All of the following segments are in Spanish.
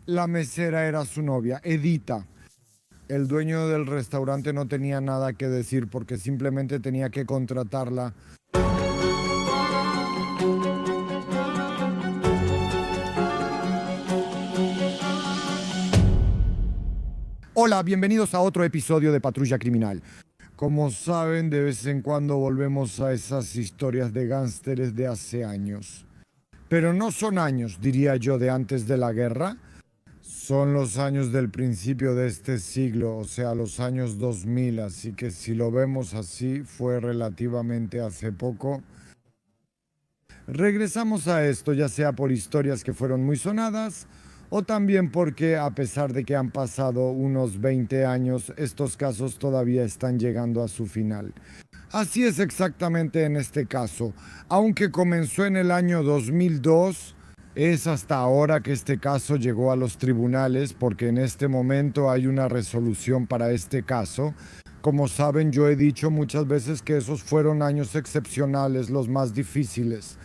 La mesera era su novia, Edita. El dueño del restaurante no tenía nada que decir porque simplemente tenía que contratarla. Hola, bienvenidos a otro episodio de Patrulla Criminal. Como saben, de vez en cuando volvemos a esas historias de gángsteres de hace años. Pero no son años, diría yo, de antes de la guerra. Son los años del principio de este siglo, o sea, los años 2000, así que si lo vemos así, fue relativamente hace poco. Regresamos a esto, ya sea por historias que fueron muy sonadas, o también porque, a pesar de que han pasado unos 20 años, estos casos todavía están llegando a su final. Así es exactamente en este caso. Aunque comenzó en el año 2002, es hasta ahora que este caso llegó a los tribunales porque en este momento hay una resolución para este caso. Como saben, yo he dicho muchas veces que esos fueron años excepcionales, los más difíciles.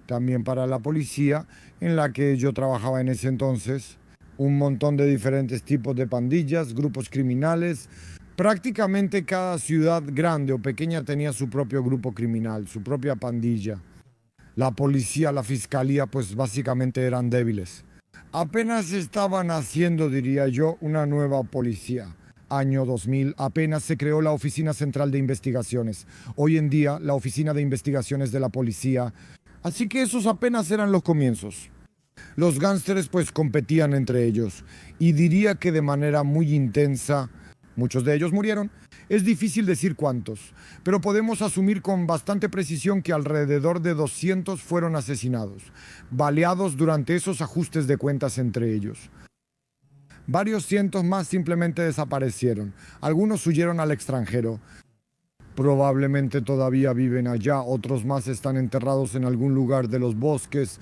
También para la policía, en la que yo trabajaba en ese entonces. Un montón de diferentes tipos de pandillas, grupos criminales. Prácticamente cada ciudad grande o pequeña tenía su propio grupo criminal, su propia pandilla. La policía, la fiscalía, pues básicamente eran débiles. Apenas estaban haciendo, diría yo, una nueva policía. Año 2000, apenas se creó la Oficina Central de Investigaciones. Hoy en día, la Oficina de Investigaciones de la Policía. Así que esos apenas eran los comienzos. Los gángsteres pues competían entre ellos. Y diría que de manera muy intensa. Muchos de ellos murieron. Es difícil decir cuántos, pero podemos asumir con bastante precisión que alrededor de 200 fueron asesinados, baleados durante esos ajustes de cuentas entre ellos. Varios cientos más simplemente desaparecieron. Algunos huyeron al extranjero. Probablemente todavía viven allá, otros más están enterrados en algún lugar de los bosques.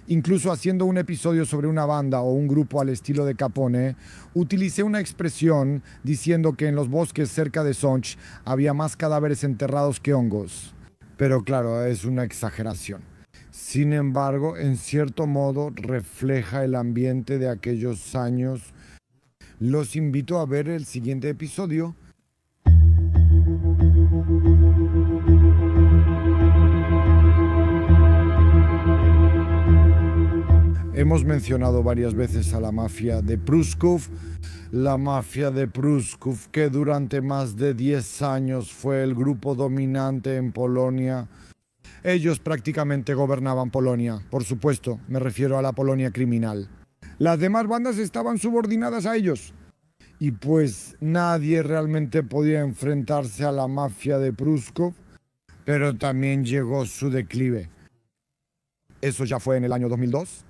Incluso haciendo un episodio sobre una banda o un grupo al estilo de Capone, utilicé una expresión diciendo que en los bosques cerca de Sonch había más cadáveres enterrados que hongos. Pero claro, es una exageración. Sin embargo, en cierto modo refleja el ambiente de aquellos años. Los invito a ver el siguiente episodio. Hemos mencionado varias veces a la mafia de Pruszków, la mafia de Pruszków que durante más de 10 años fue el grupo dominante en Polonia. Ellos prácticamente gobernaban Polonia, por supuesto, me refiero a la Polonia criminal. Las demás bandas estaban subordinadas a ellos. Y pues nadie realmente podía enfrentarse a la mafia de Pruszków, pero también llegó su declive. Eso ya fue en el año 2002.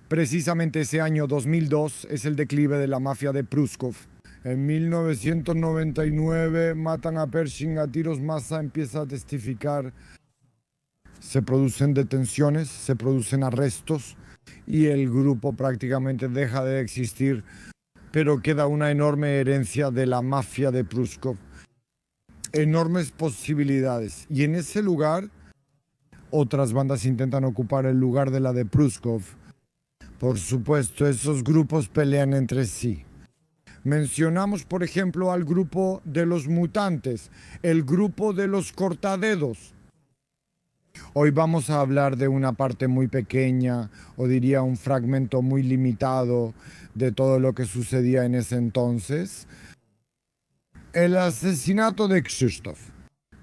Precisamente ese año 2002 es el declive de la mafia de Pruszków. En 1999 matan a Pershing a tiros, masa empieza a testificar. Se producen detenciones, se producen arrestos y el grupo prácticamente deja de existir. Pero queda una enorme herencia de la mafia de Pruszków. Enormes posibilidades. Y en ese lugar, otras bandas intentan ocupar el lugar de la de Pruszków. Por supuesto, esos grupos pelean entre sí. Mencionamos, por ejemplo, al grupo de los mutantes, el grupo de los cortadedos. Hoy vamos a hablar de una parte muy pequeña, o diría un fragmento muy limitado de todo lo que sucedía en ese entonces. El asesinato de Krzysztof,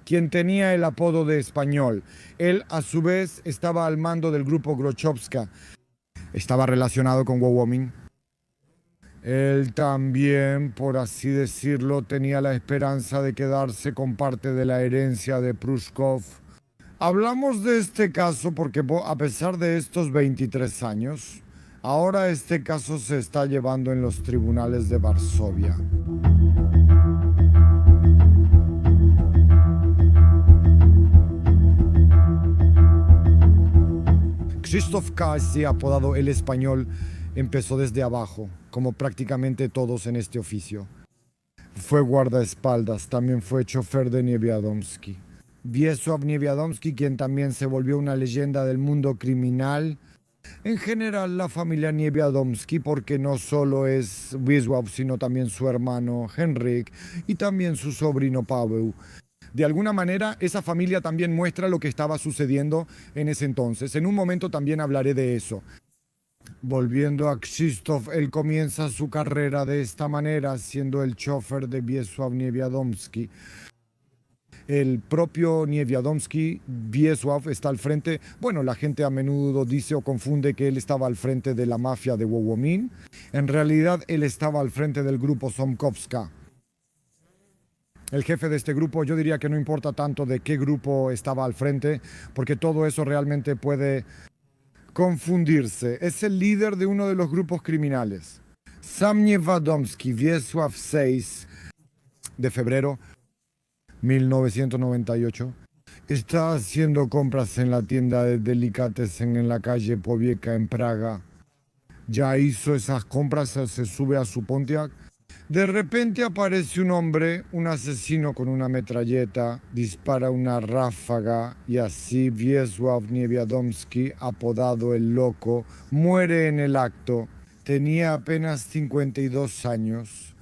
quien tenía el apodo de Español. Él, a su vez, estaba al mando del grupo Grochowska. Estaba relacionado con Wołomin. Él también, por así decirlo, tenía la esperanza de quedarse con parte de la herencia de Pruszków. Hablamos de este caso porque a pesar de estos 23 años, ahora este caso se está llevando en los tribunales de Varsovia. Krzysztof K., apodado El Español, empezó desde abajo, como prácticamente todos en este oficio. Fue guardaespaldas, también fue chofer de Niewiadomski. Wiesław Niewiadomski, quien también se volvió una leyenda del mundo criminal, En general, la familia Niewiadomski, porque no solo es Wisław, sino también su hermano Henryk y también su sobrino Paweł. De alguna manera, esa familia también muestra lo que estaba sucediendo en ese entonces. En un momento también hablaré de eso. Volviendo a Krzysztof, él comienza su carrera de esta manera, siendo el chofer de Wiesław Niewiadomski. El propio Niewiadomski, Wiesław, está al frente. Bueno, la gente a menudo dice o confunde que él estaba al frente de la mafia de Wołomin. En realidad, él estaba al frente del grupo Ząbkowska. El jefe de este grupo, yo diría que no importa tanto de qué grupo estaba al frente, porque todo eso realmente puede confundirse. Es el líder de uno de los grupos criminales. Sam Niewiadomski, Wiesław 6 de febrero 1998, está haciendo compras en la tienda de delicatessen en la calle Powieka en Praga. Ya hizo esas compras, se sube a su Pontiac. De repente aparece un hombre, un asesino con una metralleta, dispara una ráfaga y así Wiesław Niewiadomski, apodado el Loco, muere en el acto. Tenía apenas 52 años.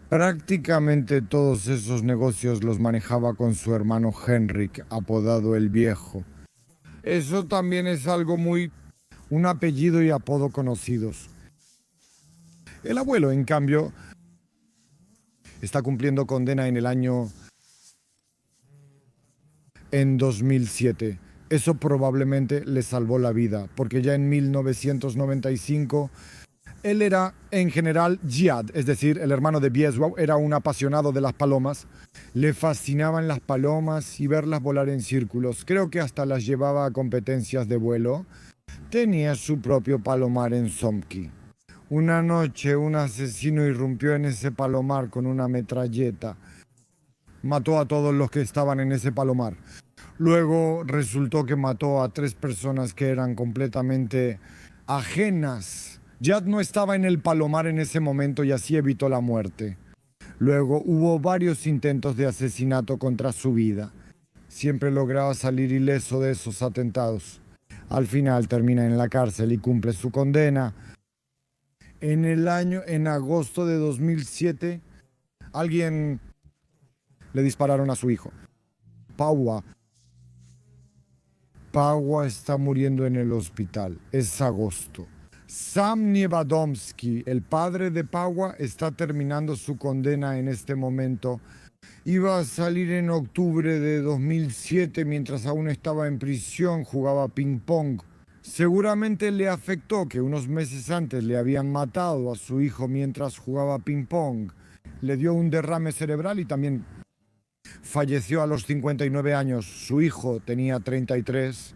Prácticamente todos esos negocios los manejaba con su hermano Henryk, apodado el Viejo. Eso también es algo un apellido y apodo conocidos. El abuelo, en cambio, está cumpliendo condena en 2007. Eso probablemente le salvó la vida, porque ya en 1995 él era, en general, Jihad, es decir, el hermano de Wiesław, era un apasionado de las palomas. Le fascinaban las palomas y verlas volar en círculos. Creo que hasta las llevaba a competencias de vuelo. Tenía su propio palomar en Ząbki. Una noche un asesino irrumpió en ese palomar con una metralleta. Mató a todos los que estaban en ese palomar. Luego resultó que mató a 3 personas que eran completamente ajenas. Jihad no estaba en el palomar en ese momento y así evitó la muerte. Luego hubo varios intentos de asesinato contra su vida. Siempre lograba salir ileso de esos atentados. Al final termina en la cárcel y cumple su condena. En agosto de 2007, le dispararon a su hijo. Paweł está muriendo en el hospital. Es agosto. Sam Niewiadomski, el padre de Paweł, está terminando su condena en este momento. Iba a salir en octubre de 2007 mientras aún estaba en prisión, jugaba ping pong. Seguramente le afectó que unos meses antes le habían matado a su hijo mientras jugaba ping pong. Le dio un derrame cerebral y también falleció a los 59 años. Su hijo tenía 33.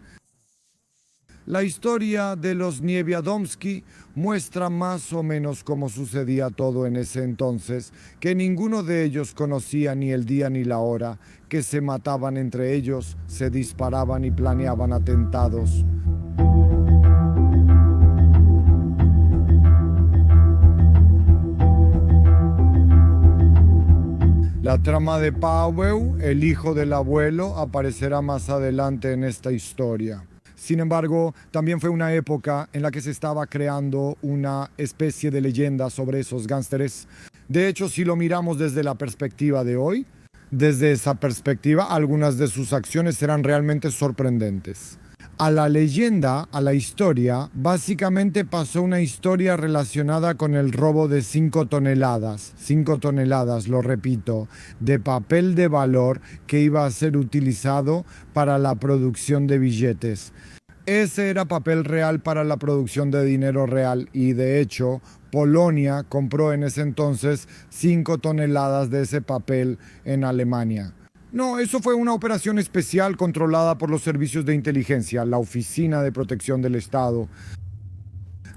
La historia de los Niewiadomski muestra más o menos cómo sucedía todo en ese entonces, que ninguno de ellos conocía ni el día ni la hora, que se mataban entre ellos, se disparaban y planeaban atentados. La trama de Paweł, el hijo del abuelo, aparecerá más adelante en esta historia. Sin embargo, también fue una época en la que se estaba creando una especie de leyenda sobre esos gánsteres. De hecho, si lo miramos desde la perspectiva de hoy, desde esa perspectiva, algunas de sus acciones serán realmente sorprendentes. A la leyenda, a la historia, básicamente pasó una historia relacionada con el robo de 5 toneladas, lo repito, de papel de valor que iba a ser utilizado para la producción de billetes. Ese era papel real para la producción de dinero real y de hecho Polonia compró en ese entonces 5 toneladas de ese papel en Alemania. No, eso fue una operación especial controlada por los servicios de inteligencia. La Oficina de Protección del Estado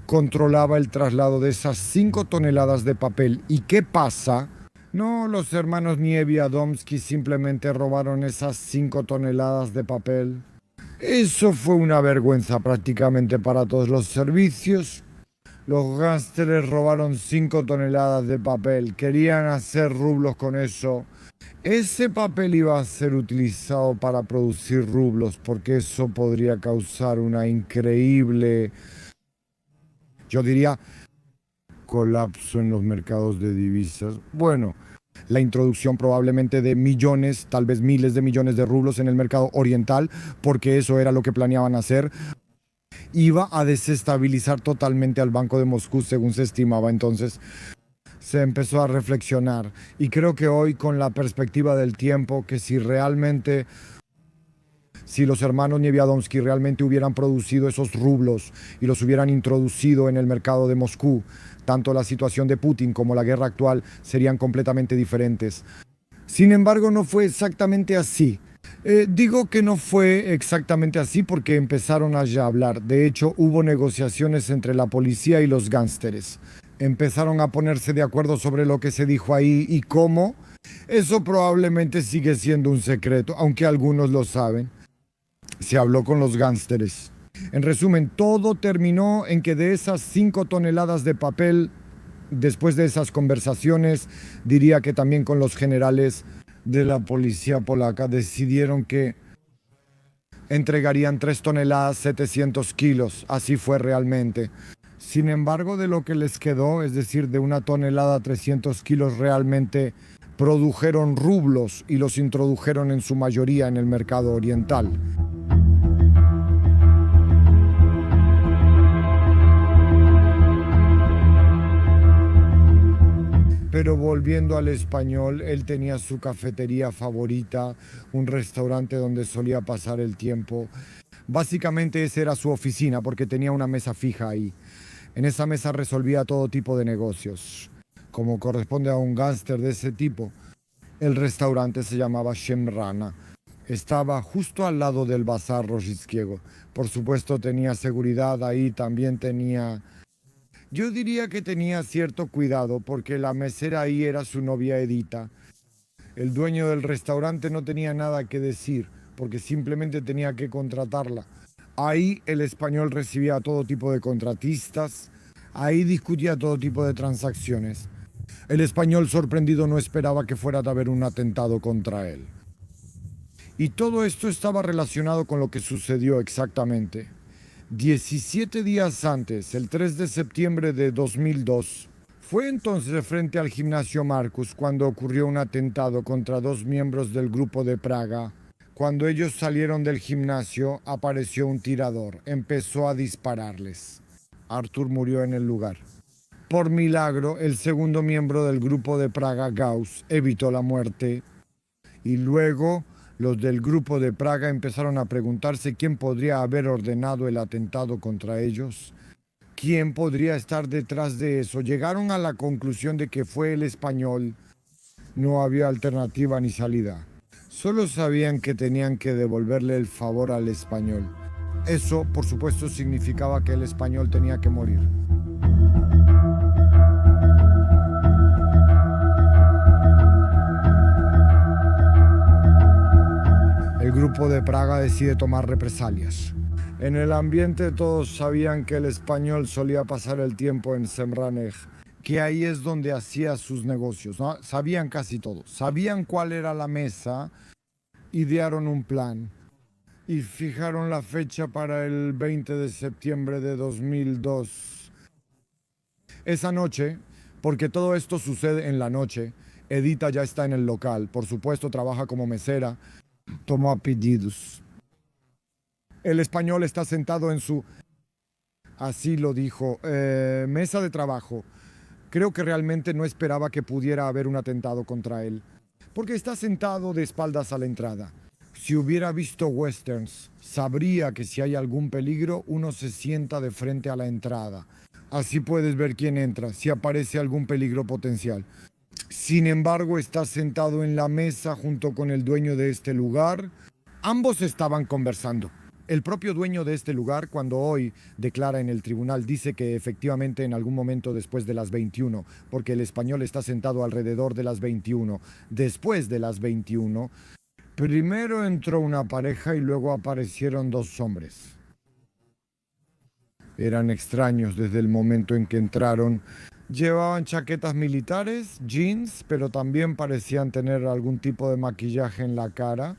controlaba el traslado de esas 5 toneladas de papel. ¿Y qué pasa? No, los hermanos Niewiadomski simplemente robaron esas 5 toneladas de papel. Eso fue una vergüenza prácticamente para todos los servicios. Los gánsteres robaron 5 toneladas de papel. Querían hacer rublos con eso. Ese papel iba a ser utilizado para producir rublos porque eso podría causar una increíble, yo diría, colapso en los mercados de divisas. Bueno, la introducción probablemente de millones, tal vez miles de millones de rublos en el mercado oriental, porque eso era lo que planeaban hacer, iba a desestabilizar totalmente al Banco de Moscú, según se estimaba. Entonces se empezó a reflexionar y creo que hoy, con la perspectiva del tiempo, que si los hermanos Nieviadomsky realmente hubieran producido esos rublos y los hubieran introducido en el mercado de Moscú, tanto la situación de Putin como la guerra actual serían completamente diferentes. Sin embargo, no fue exactamente así. Digo que no fue exactamente así porque empezaron a ya hablar. De hecho, hubo negociaciones entre la policía y los gánsteres. Empezaron a ponerse de acuerdo sobre lo que se dijo ahí y cómo. Eso probablemente sigue siendo un secreto, aunque algunos lo saben. Se habló con los gánsteres. En resumen, todo terminó en que de esas 5 toneladas de papel, después de esas conversaciones, diría que también con los generales de la policía polaca, decidieron que entregarían 3 toneladas 700 kilos. Así fue realmente. Sin embargo, de lo que les quedó, es decir, de 1 tonelada 300 kilos, realmente produjeron rublos y los introdujeron en su mayoría en el mercado oriental. Pero volviendo al español, él tenía su cafetería favorita, un restaurante donde solía pasar el tiempo. Básicamente esa era su oficina porque tenía una mesa fija ahí. En esa mesa resolvía todo tipo de negocios. Como corresponde a un gángster de ese tipo, el restaurante se llamaba Shemrana. Estaba justo al lado del bazar Rojitskiego. Por supuesto tenía seguridad ahí, también tenía... Yo diría que tenía cierto cuidado porque la mesera ahí era su novia Edita. El dueño del restaurante no tenía nada que decir porque simplemente tenía que contratarla. Ahí el español recibía a todo tipo de contratistas, ahí discutía todo tipo de transacciones. El español sorprendido no esperaba que fuera a haber un atentado contra él. Y todo esto estaba relacionado con lo que sucedió exactamente. 17 días antes, el 3 de septiembre de 2002, fue entonces frente al gimnasio Marcus cuando ocurrió un atentado contra 2 miembros del grupo de Praga. Cuando ellos salieron del gimnasio, apareció un tirador. Empezó a dispararles. Arthur murió en el lugar. Por milagro, el segundo miembro del grupo de Praga, Gauss, evitó la muerte. Y luego, los del grupo de Praga empezaron a preguntarse quién podría haber ordenado el atentado contra ellos. ¿Quién podría estar detrás de eso? Llegaron a la conclusión de que fue el español. No había alternativa ni salida. Solo sabían que tenían que devolverle el favor al español. Eso, por supuesto, significaba que el español tenía que morir. El grupo de Praga decide tomar represalias. En el ambiente todos sabían que el español solía pasar el tiempo en Semranej, que ahí es donde hacía sus negocios, ¿no? Sabían casi todo, sabían cuál era la mesa, idearon un plan y fijaron la fecha para el 20 de septiembre de 2002. Esa noche, porque todo esto sucede en la noche, Edita ya está en el local, por supuesto trabaja como mesera, tomó pedidos. El español está sentado en su, así lo dijo, mesa de trabajo. Creo que realmente no esperaba que pudiera haber un atentado contra él, porque está sentado de espaldas a la entrada. Si hubiera visto westerns, sabría que si hay algún peligro, uno se sienta de frente a la entrada. Así puedes ver quién entra, si aparece algún peligro potencial. Sin embargo, está sentado en la mesa junto con el dueño de este lugar. Ambos estaban conversando. El propio dueño de este lugar, cuando hoy declara en el tribunal, dice que efectivamente en algún momento después de las 21, porque el español está sentado alrededor de las 21, después de las 21, primero entró una pareja y luego aparecieron 2 hombres. Eran extraños desde el momento en que entraron. Llevaban chaquetas militares, jeans, pero también parecían tener algún tipo de maquillaje en la cara,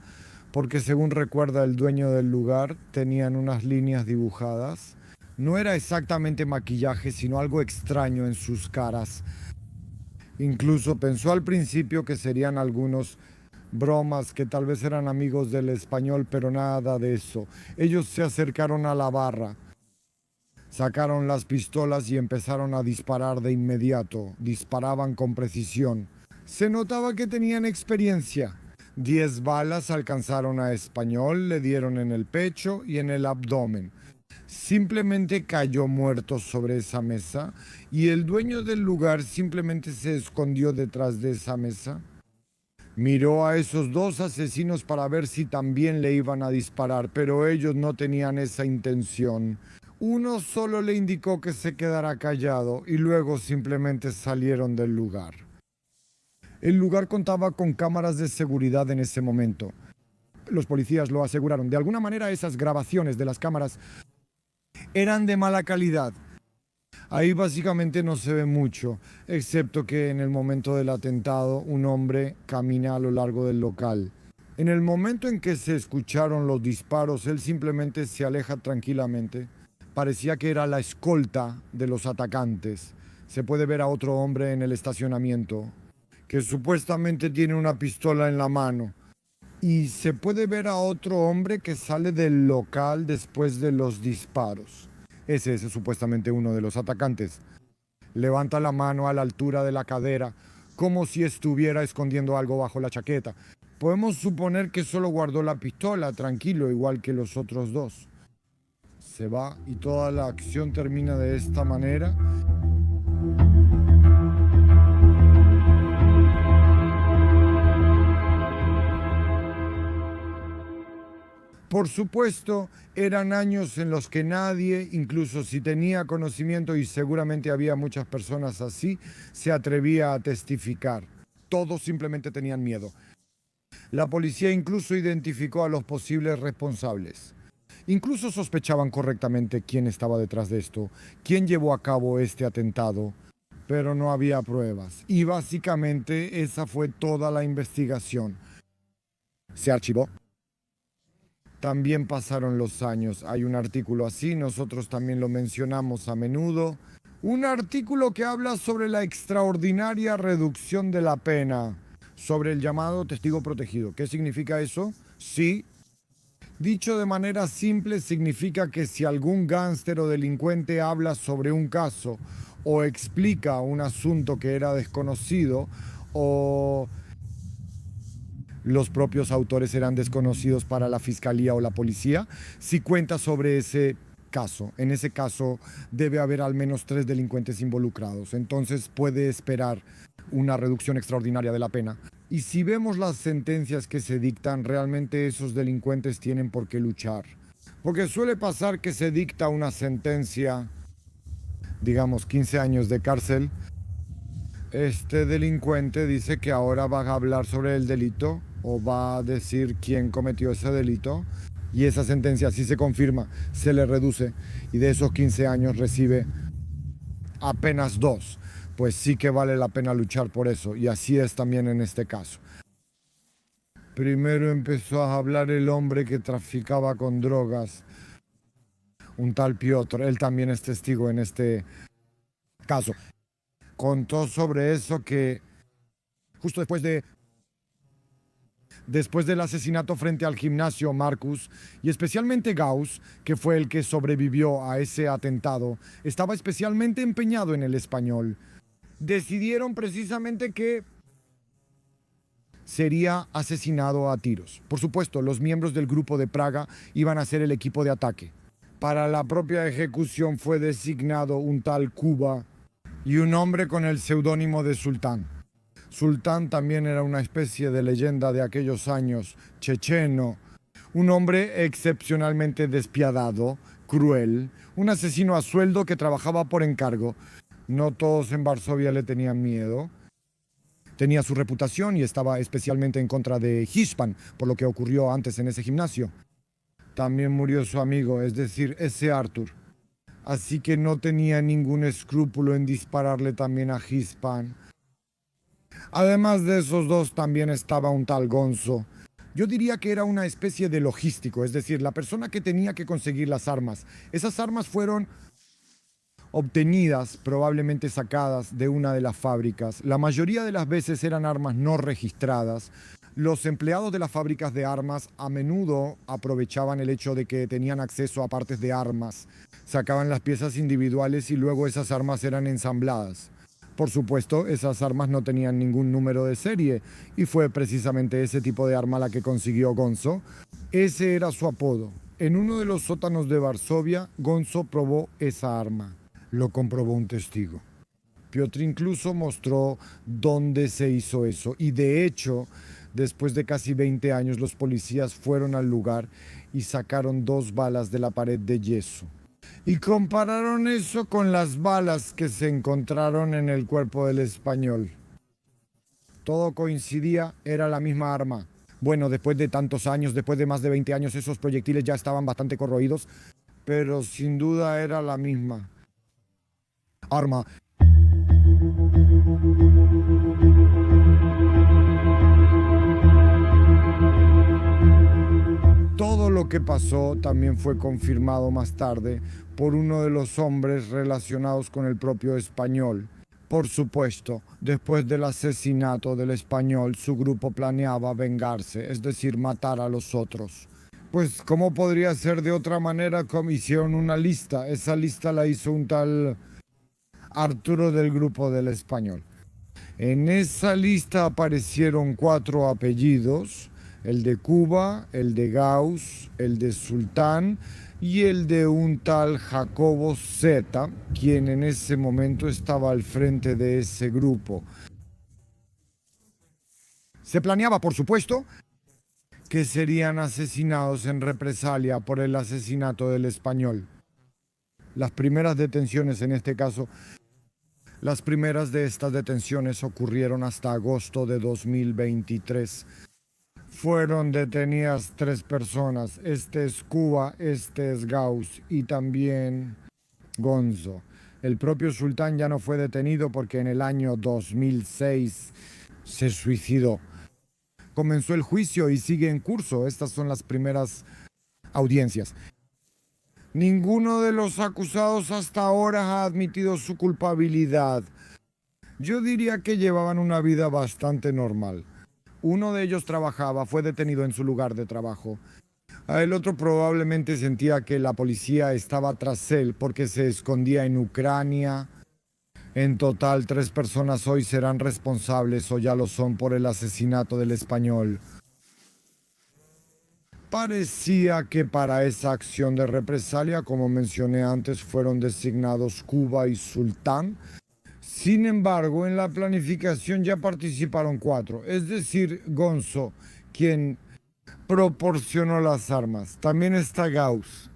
porque según recuerda el dueño del lugar, tenían unas líneas dibujadas. No era exactamente maquillaje, sino algo extraño en sus caras. Incluso pensó al principio que serían algunos bromas, que tal vez eran amigos del español, pero nada de eso. Ellos se acercaron a la barra, sacaron las pistolas y empezaron a disparar de inmediato. Disparaban con precisión. Se notaba que tenían experiencia. 10 balas alcanzaron a Español, le dieron en el pecho y en el abdomen. Simplemente cayó muerto sobre esa mesa y el dueño del lugar simplemente se escondió detrás de esa mesa. Miró a esos dos asesinos para ver si también le iban a disparar, pero ellos no tenían esa intención. Uno solo le indicó que se quedara callado y luego simplemente salieron del lugar. El lugar contaba con cámaras de seguridad en ese momento. Los policías lo aseguraron. De alguna manera esas grabaciones de las cámaras eran de mala calidad. Ahí básicamente no se ve mucho, excepto que en el momento del atentado un hombre camina a lo largo del local. En el momento en que se escucharon los disparos, él simplemente se aleja tranquilamente. Parecía que era la escolta de los atacantes. Se puede ver a otro hombre en el estacionamiento, que supuestamente tiene una pistola en la mano. Y se puede ver a otro hombre que sale del local después de los disparos. Ese es supuestamente uno de los atacantes. Levanta la mano a la altura de la cadera, como si estuviera escondiendo algo bajo la chaqueta. Podemos suponer que solo guardó la pistola, tranquilo, igual que los otros dos. Se va y toda la acción termina de esta manera. Por supuesto, eran años en los que nadie, incluso si tenía conocimiento, y seguramente había muchas personas así, se atrevía a testificar. Todos simplemente tenían miedo. La policía incluso identificó a los posibles responsables. Incluso sospechaban correctamente quién estaba detrás de esto, quién llevó a cabo este atentado, pero no había pruebas. Y básicamente esa fue toda la investigación. Se archivó. También pasaron los años. Hay un artículo así, nosotros también lo mencionamos a menudo. Un artículo que habla sobre la extraordinaria reducción de la pena, sobre el llamado testigo protegido. ¿Qué significa eso? Sí. Dicho de manera simple, significa que si algún gángster o delincuente habla sobre un caso o explica un asunto que era desconocido o los propios autores eran desconocidos para la fiscalía o la policía, si cuenta sobre ese caso. En ese caso debe haber al menos 3 delincuentes involucrados. Entonces puede esperar una reducción extraordinaria de la pena. Y si vemos las sentencias que se dictan, realmente esos delincuentes tienen por qué luchar. Porque suele pasar que se dicta una sentencia, digamos 15 años de cárcel. Este delincuente dice que ahora va a hablar sobre el delito o va a decir quién cometió ese delito y esa sentencia, si se confirma, se le reduce y de esos 15 años recibe apenas 2. Pues sí que vale la pena luchar por eso y así es también en este caso. Primero empezó a hablar el hombre que traficaba con drogas, un tal Piotr, él también es testigo en este caso. Contó sobre eso que justo después del asesinato frente al gimnasio, Marcus, y especialmente Gauss, que fue el que sobrevivió a ese atentado, estaba especialmente empeñado en el español. Decidieron precisamente que sería asesinado a tiros. Por supuesto, los miembros del grupo de Praga iban a ser el equipo de ataque. Para la propia ejecución fue designado un tal Kuba y un hombre con el seudónimo de Sultán. Sultán también era una especie de leyenda de aquellos años, checheno, un hombre excepcionalmente despiadado, cruel, un asesino a sueldo que trabajaba por encargo. No todos en Varsovia le tenían miedo. Tenía su reputación y estaba especialmente en contra de Hispan, por lo que ocurrió antes en ese gimnasio. También murió su amigo, es decir, ese Arthur. así que no tenía ningún escrúpulo en dispararle también a Hispan. Además de esos dos también estaba un tal Gonzo. Yo diría que era una especie de logístico, es decir, la persona que tenía que conseguir las armas. Esas armas fueron obtenidas, probablemente sacadas de una de las fábricas. La mayoría de las veces eran armas no registradas. Los empleados de las fábricas de armas a menudo aprovechaban el hecho de que tenían acceso a partes de armas, sacaban las piezas individuales y luego esas armas eran ensambladas. Por supuesto, esas armas no tenían ningún número de serie y fue precisamente ese tipo de arma la que consiguió Gonzo. Ese era su apodo. En uno de los sótanos de Varsovia, Gonzo probó esa arma. Lo comprobó un testigo. Piotr incluso mostró dónde se hizo eso y de hecho, después de casi 20 años, los policías fueron al lugar y sacaron 2 balas de la pared de yeso. Y compararon eso con las balas que se encontraron en el cuerpo del español. Todo coincidía, era la misma arma. Bueno, después de tantos años, después de más de 20 años, esos proyectiles ya estaban bastante corroídos, pero sin duda era la misma arma. Todo lo que pasó también fue confirmado más tarde por uno de los hombres relacionados con el propio español. Por supuesto, después del asesinato del español, su grupo planeaba vengarse, es decir, matar a los otros. Pues, ¿cómo podría ser de otra manera? Como hicieron una lista. Esa lista la hizo un tal Arturo del grupo del español. En esa lista aparecieron 4 apellidos: el de Cuba, el de Gauss, el de Sultán y el de un tal Jacobo Z, quien en ese momento estaba al frente de ese grupo. Se planeaba, por supuesto, que serían asesinados en represalia por el asesinato del español. Las primeras detenciones, en este caso, las primeras de estas detenciones ocurrieron hasta agosto de 2023. Fueron detenidas 3 personas. Este es Cuba, este es Gauss y también Gonzo. El propio Sultán ya no fue detenido porque en el año 2006 se suicidó. Comenzó el juicio y sigue en curso. Estas son las primeras audiencias. Ninguno de los acusados hasta ahora ha admitido su culpabilidad. Yo diría que llevaban una vida bastante normal. Uno de ellos trabajaba, fue detenido en su lugar de trabajo. El otro probablemente sentía que la policía estaba tras él porque se escondía en Ucrania. En total, 3 personas hoy serán responsables o ya lo son por el asesinato del español. Parecía que para esa acción de represalia, como mencioné antes, fueron designados Cuba y Sultán. Sin embargo, en la planificación ya participaron 4, es decir, Gonzo, quien proporcionó las armas. También está Gauss.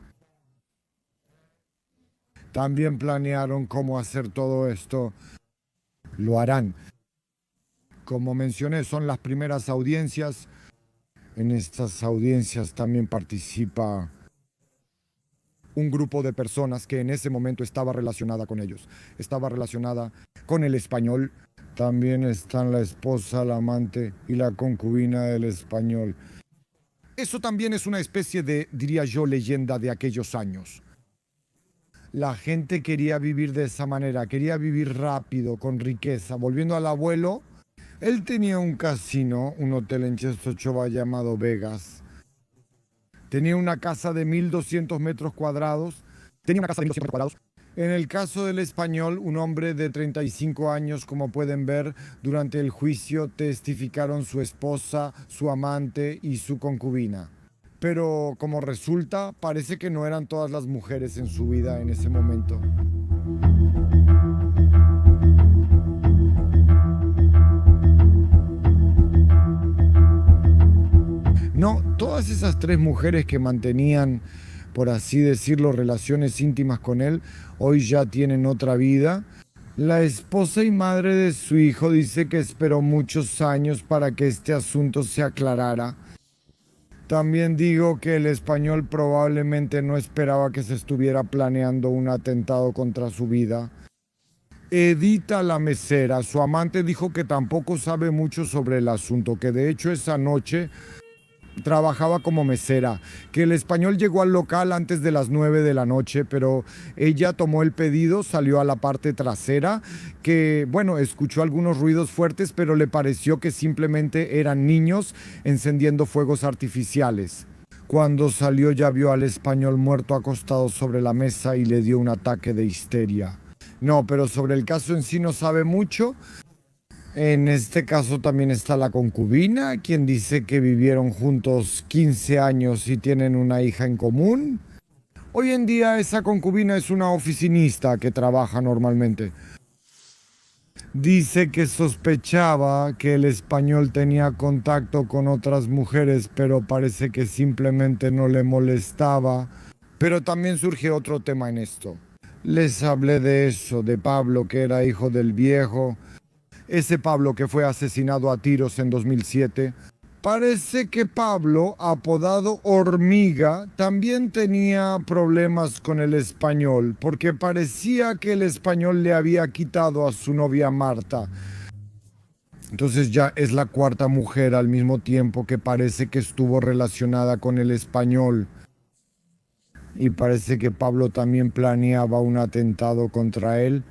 También planearon cómo hacer todo esto. Lo harán. Como mencioné, son las primeras audiencias. En estas audiencias también participa un grupo de personas que en ese momento estaba relacionada con ellos. Estaba relacionada con el español. También están la esposa, la amante y la concubina del español. Eso también es una especie de, diría yo, leyenda de aquellos años. La gente quería vivir de esa manera, quería vivir rápido, con riqueza. Volviendo al abuelo, él tenía un casino, un hotel en Czestochowa llamado Vegas. Tenía una casa de 1.200 metros cuadrados. En el caso del español, un hombre de 35 años, como pueden ver, durante el juicio testificaron su esposa, su amante y su concubina. Pero como resulta, parece que no eran todas las mujeres en su vida en ese momento. No, todas esas 3 mujeres que mantenían, por así decirlo, relaciones íntimas con él, hoy ya tienen otra vida. La esposa y madre de su hijo dice que esperó muchos años para que este asunto se aclarara. También digo que el español probablemente no esperaba que se estuviera planeando un atentado contra su vida. Edita, la mesera, su amante, dijo que tampoco sabe mucho sobre el asunto, que de hecho esa noche trabajaba como mesera, que el español llegó al local antes de las 9 de la noche, pero ella tomó el pedido, salió a la parte trasera, que bueno, escuchó algunos ruidos fuertes, pero le pareció que simplemente eran niños encendiendo fuegos artificiales. Cuando salió ya vio al español muerto acostado sobre la mesa y le dio un ataque de histeria. No, pero sobre el caso en sí no sabe mucho. En este caso también está la concubina, quien dice que vivieron juntos 15 años y tienen una hija en común. Hoy en día esa concubina es una oficinista que trabaja normalmente. Dice que sospechaba que el español tenía contacto con otras mujeres, pero parece que simplemente no le molestaba. Pero también surge otro tema en esto. Les hablé de eso, de Pablo, que era hijo del viejo. Ese Pablo que fue asesinado a tiros en 2007. Parece que Pablo, apodado Hormiga, también tenía problemas con el español, porque parecía que el español le había quitado a su novia Marta. Entonces ya es la cuarta mujer al mismo tiempo que parece que estuvo relacionada con el español. Y parece que Pablo también planeaba un atentado contra él.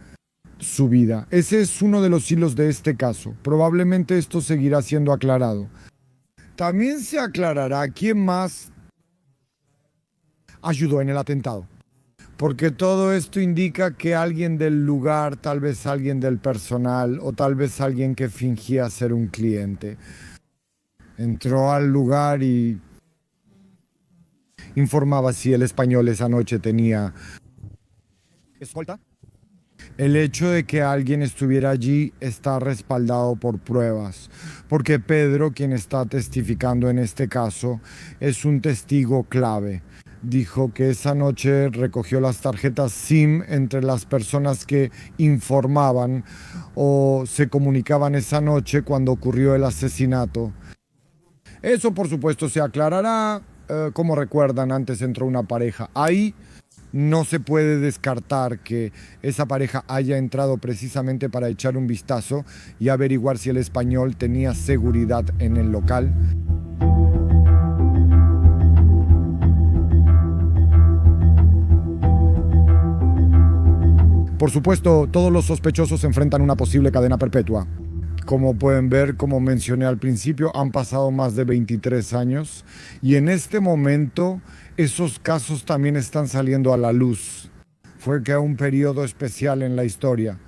Su vida. Ese es uno de los hilos de este caso. Probablemente esto seguirá siendo aclarado. También se aclarará quién más ayudó en el atentado. Porque todo esto indica que alguien del lugar, tal vez alguien del personal o tal vez alguien que fingía ser un cliente, entró al lugar y informaba si el español esa noche tenía escolta. El hecho de que alguien estuviera allí está respaldado por pruebas, porque Pedro, quien está testificando en este caso, es un testigo clave. Dijo que esa noche recogió las tarjetas SIM entre las personas que informaban o se comunicaban esa noche cuando ocurrió el asesinato. Eso por supuesto se aclarará. Como recuerdan, antes entró una pareja ahí. No se puede descartar que esa pareja haya entrado precisamente para echar un vistazo y averiguar si el español tenía seguridad en el local. Por supuesto, todos los sospechosos enfrentan una posible cadena perpetua. Como pueden ver, como mencioné al principio, han pasado más de 23 años y en este momento esos casos también están saliendo a la luz. Fue que un periodo especial en la historia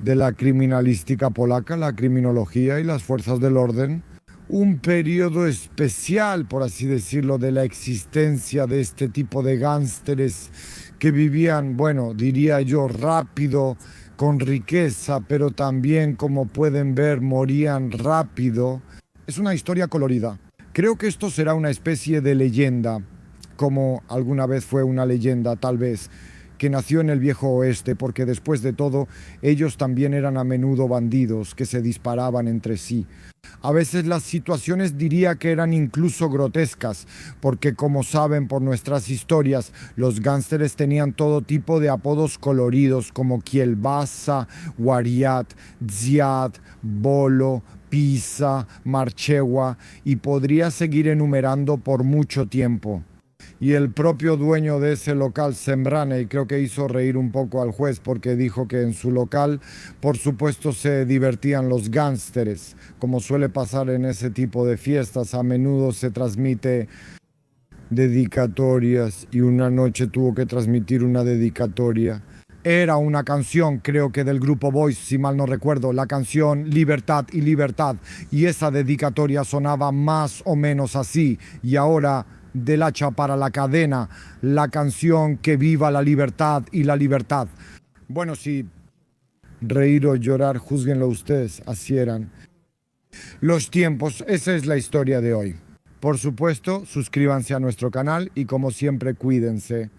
de la criminalística polaca, la criminología y las fuerzas del orden. Un periodo especial, por así decirlo, de la existencia de este tipo de gánsteres que vivían, bueno, diría yo, rápido, con riqueza, pero también, como pueden ver, morían rápido. Es una historia colorida. Creo que esto será una especie de leyenda, como alguna vez fue una leyenda, tal vez, que nació en el viejo oeste, porque después de todo, ellos también eran a menudo bandidos que se disparaban entre sí. A veces las situaciones diría que eran incluso grotescas, porque como saben por nuestras historias, los gánsteres tenían todo tipo de apodos coloridos como Kielbasa, Wariat, Ziad, Bolo, Pisa, Marchewa, y podría seguir enumerando por mucho tiempo. Y el propio dueño de ese local, Sembrane, creo que hizo reír un poco al juez porque dijo que en su local, por supuesto, se divertían los gánsteres. Como suele pasar en ese tipo de fiestas, a menudo se transmite dedicatorias y una noche tuvo que transmitir una dedicatoria. Era una canción, creo que del grupo Boys, si mal no recuerdo, la canción Libertad y Libertad. Y esa dedicatoria sonaba más o menos así. Y ahora, del hacha para la cadena, la canción Que viva la libertad y la libertad. Bueno, si reír o llorar, júzguenlo ustedes, así eran los tiempos. Esa es la historia de hoy. Por supuesto, suscríbanse a nuestro canal y como siempre, cuídense.